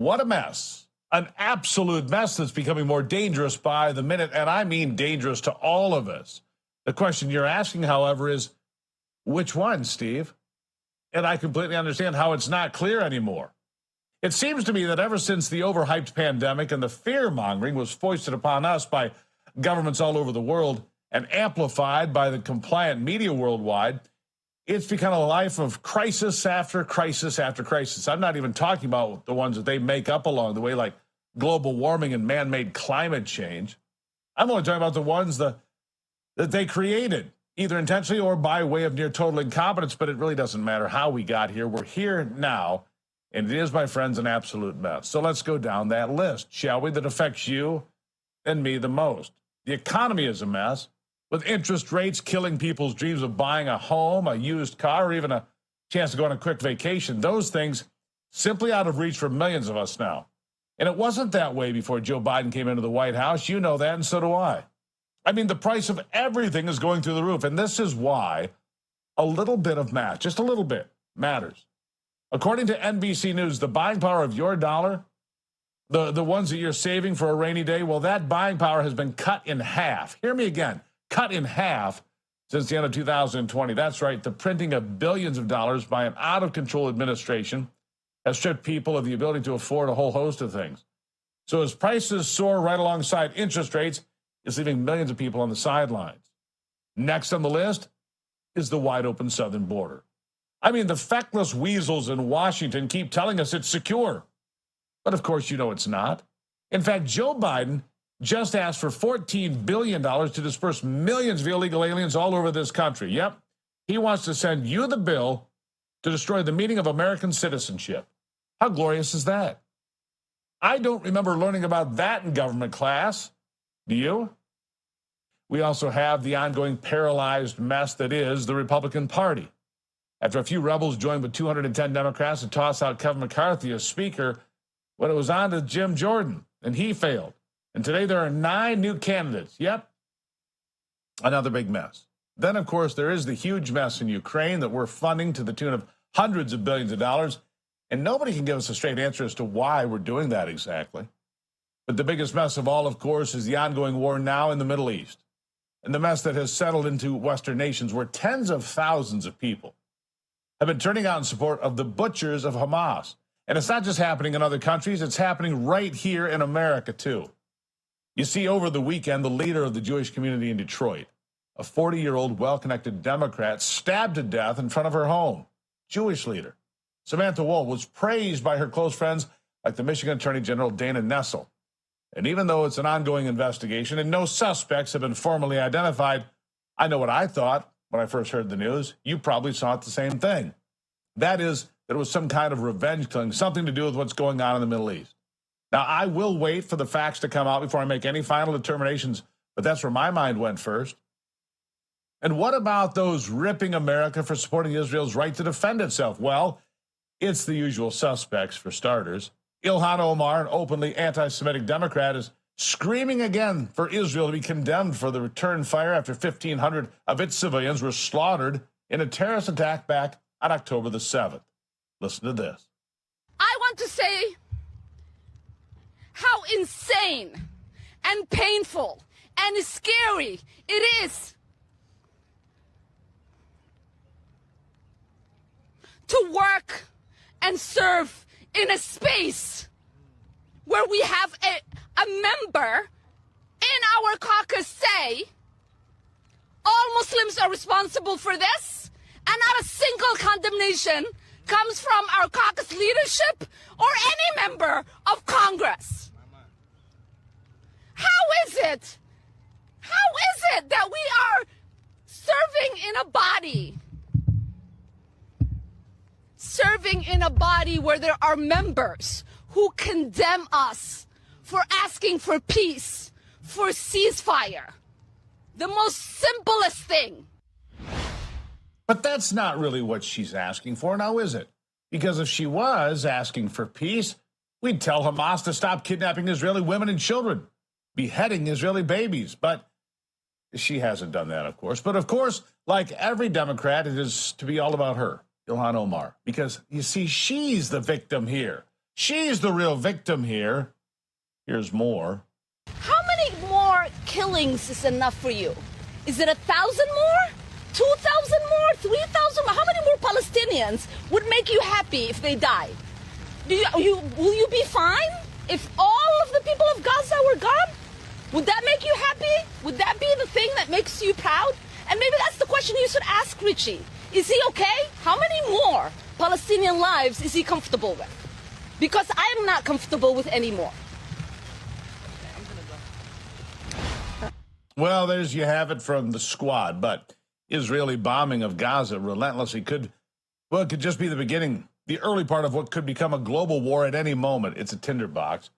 What a mess. An absolute mess that's becoming more dangerous by the minute, and I mean dangerous to all of us. The question you're asking, however, is which one, Steve? And I completely understand how it's not clear anymore. It seems to me that ever since the overhyped pandemic and the fear-mongering was foisted upon us by governments all over the world and amplified by the compliant media worldwide, it's become a life of crisis after crisis after crisis. I'm not even talking about the ones that they make up along the way, like global warming and man-made climate change. I'm only talking about the ones that they created, either intentionally or by way of near total incompetence, but it really doesn't matter how we got here. We're here now, and it is, my friends, an absolute mess. So let's go down that list, shall we, that affects you and me the most. The economy is a mess, with interest rates killing people's dreams of buying a home, a used car, or even a chance to go on a quick vacation. Those things simply out of reach for millions of us now. And it wasn't that way before Joe Biden came into the White House. You know that, and so do I. I mean, the price of everything is going through the roof, and this is why a little bit of math, just a little bit, matters. According to NBC News, the buying power of your dollar, the ones that you're saving for a rainy day, well, that buying power has been cut in half. Hear me again. Cut in half since the end of 2020. That's right. The printing of billions of dollars by an out-of-control administration has stripped people of the ability to afford a whole host of things. So as prices soar right alongside interest rates, it's leaving millions of people on the sidelines. Next on the list is the wide-open southern border. I mean, the feckless weasels in Washington keep telling us it's secure. But of course, you know it's not. In fact, Joe Biden just asked for $14 billion to disperse millions of illegal aliens all over this country. Yep, he wants to send you the bill to destroy the meaning of American citizenship. How glorious is that? I don't remember learning about that in government class. Do you? We also have the ongoing paralyzed mess that is the Republican Party. After a few rebels joined with 210 Democrats to toss out Kevin McCarthy as Speaker, when it was on to Jim Jordan, and he failed. And today there are 9 new candidates. Yep. Another big mess. Then, of course, there is the huge mess in Ukraine that we're funding to the tune of hundreds of billions of dollars. And nobody can give us a straight answer as to why we're doing that exactly. But the biggest mess of all, of course, is the ongoing war now in the Middle East. And the mess that has settled into Western nations where tens of thousands of people have been turning out in support of the butchers of Hamas. And it's not just happening in other countries, it's happening right here in America, too. You see, over the weekend, the leader of the Jewish community in Detroit, a 40-year-old well-connected Democrat, stabbed to death in front of her home. Jewish leader. Samantha Woll was praised by her close friends like the Michigan Attorney General Dana Nessel. And even though it's an ongoing investigation and no suspects have been formally identified, I know what I thought when I first heard the news. You probably saw it the same thing. That is, that it was some kind of revenge killing, something to do with what's going on in the Middle East. Now, I will wait for the facts to come out before I make any final determinations, but that's where my mind went first. And what about those ripping America for supporting Israel's right to defend itself? Well, it's the usual suspects for starters. Ilhan Omar, an openly anti-Semitic Democrat, is screaming again for Israel to be condemned for the return fire after 1,500 of its civilians were slaughtered in a terrorist attack back on October the 7th. Listen to this. I want to say how insane and painful and scary it is to work and serve in a space where we have a member in our caucus say all Muslims are responsible for this, and not a single condemnation comes from our caucus leadership or any member of Congress. How is it that we are serving in a body where there are members who condemn us for asking for peace, for ceasefire? The most simplest thing. But that's not really what she's asking for now, is it? Because if she was asking for peace, we'd tell Hamas to stop kidnapping Israeli women and children, beheading Israeli babies. But she hasn't done that, of course. But of course, like every Democrat, it is to be all about her, Ilhan Omar, because you see, she's the victim here. She's the real victim here. Here's more. How many more killings is enough for you? Is it 1,000 more? 2,000 more? 3,000 more? How many more Palestinians would make you happy if they died? Will you be fine if all of the people of Gaza were gone? Would that make you happy? Would that be the thing that makes you proud? And maybe that's the question you should ask Richie. Is he okay? How many more Palestinian lives is he comfortable with? Because I am not comfortable with any more. Well, there's you have it from the squad. But Israeli bombing of Gaza relentlessly it could just be the beginning, the early part of what could become a global war at any moment. It's a tinderbox.